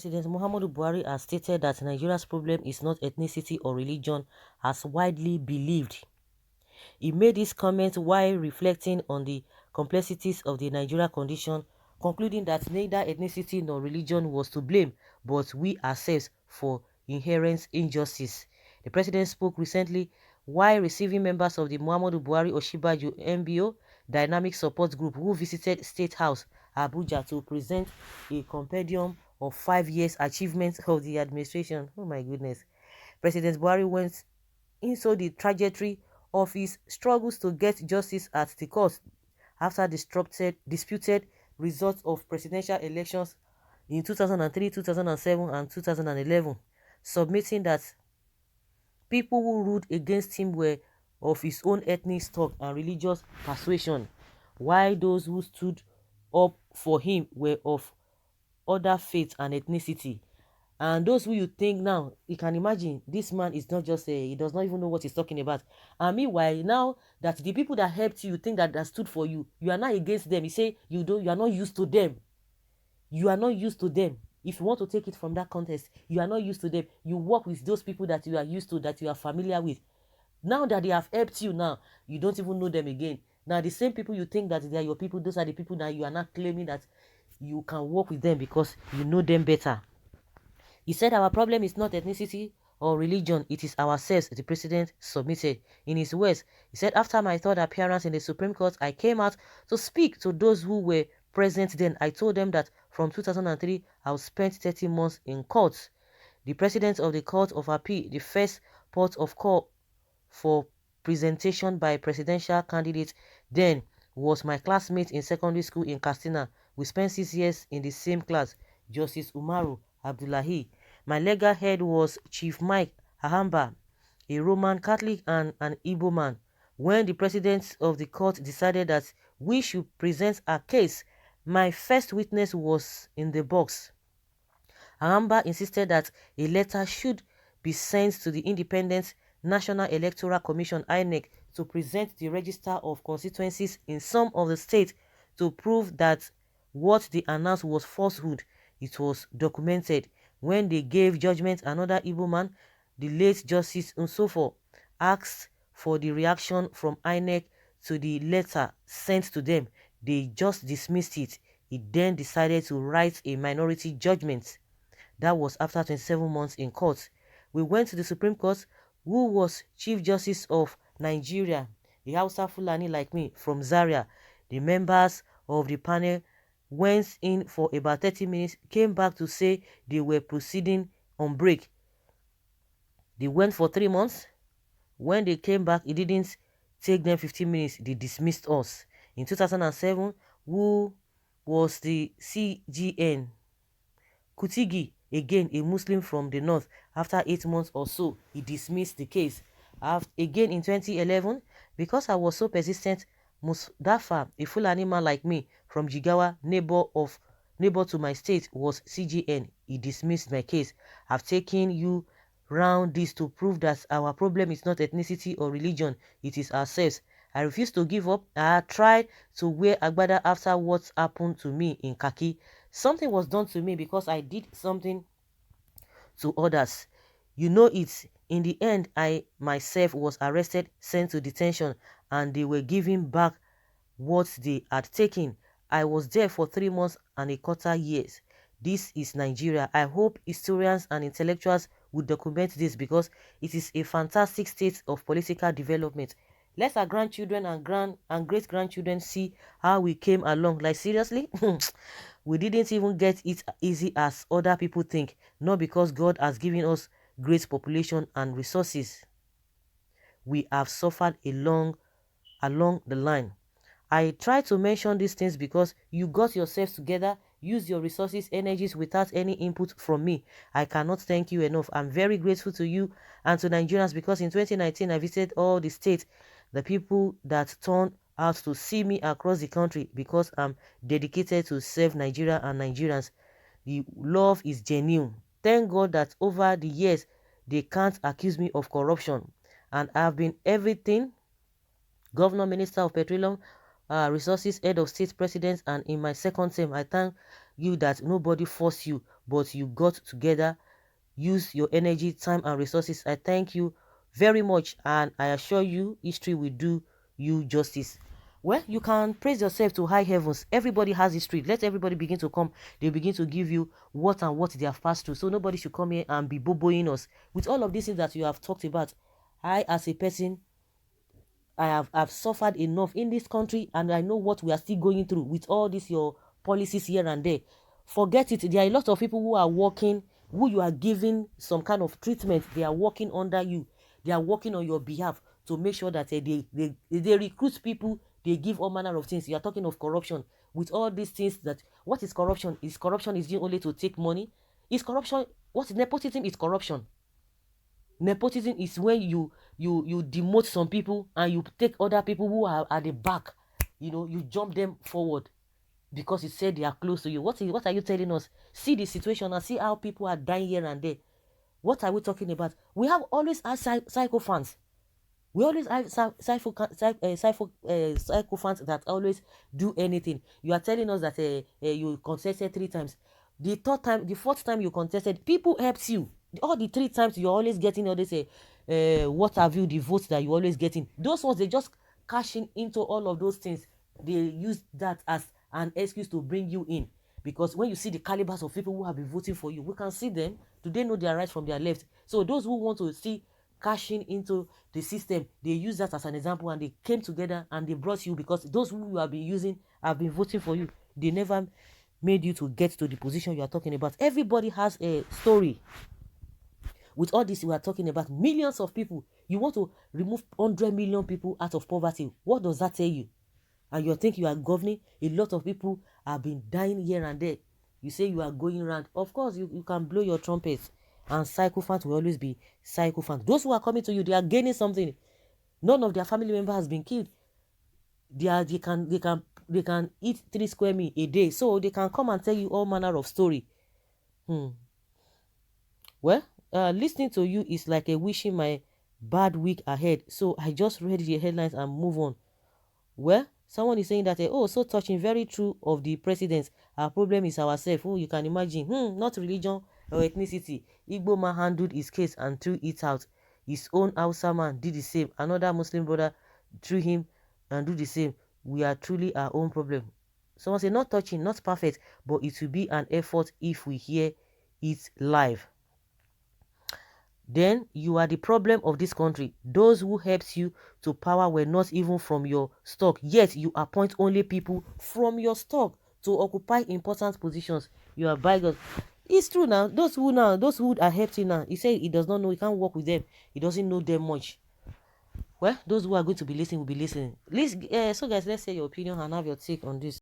President Muhammadu Buhari has stated that Nigeria's problem is not ethnicity or religion as widely believed. He made this comment while reflecting on the complexities of the Nigeria condition, concluding that neither ethnicity nor religion was to blame, but we ourselves for inherent injustice. The president spoke recently while receiving members of the Muhammadu Buhari Oshibaju MBO Dynamic Support Group who visited State House, Abuja, to present a compendium of 5 years achievements of the administration. Oh my goodness. President Buhari went into the trajectory of his struggles to get justice at the court after disputed results of presidential elections in 2003, 2007, and 2011, submitting that people who ruled against him were of his own ethnic stock and religious persuasion, while those who stood up for him were of other faith and ethnicity. And those who you think now, you can imagine, this man is not just he does not even know what he's talking about. And meanwhile, now that the people that helped you, think that stood for you, you are not against them. You say you are not used to them. You are not used to them. If you want to take it from that context, you are not used to them. You work with those people that you are used to, that you are familiar with. Now that they have helped you, now you don't even know them again. Now the same people you think that they are your people, those are the people that you are not claiming that you can work with them because you know them better. He said our problem is not ethnicity or religion, it is ourselves, the president submitted. In his words, he said, after my third appearance in the Supreme Court, I came out to speak to those who were present then. I told them that from 2003, I spent 30 months in court. The president of the Court of Appeal, the first port of call for presentation by presidential candidate then, was my classmate in secondary school in Katsina. We spent 6 years in the same class, Justice Umaru Abdullahi. My legal head was Chief Mike Ahamba, a Roman Catholic and an Igbo man. When the president of the court decided that we should present our case, my first witness was in the box. Ahamba insisted that a letter should be sent to the Independent National Electoral Commission (INEC) to present the register of constituencies in some of the states to prove that what they announced was falsehood. It was documented. When they gave judgment, another Igbo man, the late Justice Nsofo, asked for the reaction from INEC to the letter sent to them. They just dismissed it. He then decided to write a minority judgment. That was after 27 months in court. We went to the Supreme Court, who was Chief Justice of Nigeria, a Hausa Fulani like me from Zaria. The members of the panel went in for about 30 minutes, came back to say they were proceeding on break. They went for 3 months. When they came back, it didn't take them 15 minutes. They dismissed us. In 2007, who was the CGN? Kutigi, again a Muslim from the north, after 8 months or so, he dismissed the case. Again in 2011, because I was so persistent, Mustafa, a Fulani man like me from Jigawa, neighbor to my state, was CGN. He dismissed my case. I've taken you round this to prove that our problem is not ethnicity or religion, it is ourselves. I refuse to give up. I tried to wear agbada after what happened to me in Kaki. Something was done to me because I did something to others. You know it. In the end, I myself was arrested, sent to detention, and they were giving back what they had taken. I was there for 3 months and a quarter years. This is Nigeria. I hope historians and intellectuals would document this because it is a fantastic state of political development. Let our grandchildren and great-grandchildren see how we came along. Like, seriously? We didn't even get it easy as other people think. Not because God has given us great population and resources. We have suffered along the line. I try to mention these things because you got yourselves together, use your resources, energies without any input from me. I cannot thank you enough. I'm very grateful to you and to Nigerians because in 2019 I visited all the states, the people that turned out to see me across the country because I'm dedicated to serve Nigeria and Nigerians. The love is genuine. Thank God that over the years they can't accuse me of corruption, and I've been everything: Governor, Minister of Petroleum, resources, head of state, president, and in my second term, I thank you that nobody forced you, but you got together, use your energy, time, and resources. I thank you very much, and I assure you, history will do you justice. Well, you can praise yourself to high heavens. Everybody has history. Let everybody begin to come. They begin to give you what and what they have passed through. So nobody should come here and be boboing us. With all of these things that you have talked about, I, as a person, I've suffered enough in this country, and I know what we are still going through with all these your policies here and there. Forget it. There are a lot of people who are working, who you are giving some kind of treatment. They are working under you. They are working on your behalf to make sure that they recruit people. They give all manner of things. You are talking of corruption. With all these things, that what is corruption? Is corruption is only to take money? Is corruption, what nepotism is corruption? Nepotism is when you demote some people and you take other people who are at the back, you jump them forward because you said they are close to you. What are you telling us? See the situation and see how people are dying here and there. What are we talking about? We have always had psychophants. We always have psychophants that always do anything. You are telling us that you contested 3 times. The third time, the fourth time you contested, people helped you. All the 3 times you're always getting all this, what have you, the votes that you're always getting. Those ones, they just cashing into all of those things. They use that as an excuse to bring you in. Because when you see the calibers of people who have been voting for you, we can see them. Do they know their right from their left? So those who want to see cashing into the system, they use that as an example, and they came together and they brought you, because those who you have been using have been voting for you. They never made you to get to the position you are talking about. Everybody has a story. With all this, we are talking about millions of people. You want to remove 100 million people out of poverty. What does that tell you? And you think you are governing? A lot of people have been dying here and there. You say you are going around. Of course, you can blow your trumpets, and psychophants will always be psychophants. Those who are coming to you, they are gaining something. None of their family member has been killed. They can eat 3 square meal a day, so they can come and tell you all manner of story. Well, listening to you is like a wishing my bad week ahead. So I just read the headlines and move on. Well, someone is saying that, oh, so touching, very true of the president. Our problem is ourselves. Oh, you can imagine. Not religion or ethnicity. Igbo man handled his case and threw it out. His own Hausa man did the same. Another Muslim brother threw him and do the same. We are truly our own problem. Someone say, not touching, not perfect, but it will be an effort if we hear it live. Then you are the problem of this country. Those who helped you to power were not even from your stock, yet you appoint only people from your stock to occupy important positions. You are bigots. It's true now. Those who are helping now, he said he does not know, he can't work with them, he doesn't know them much. Well, those who are going to be listening will be listening. So guys, let's say your opinion and have your take on this.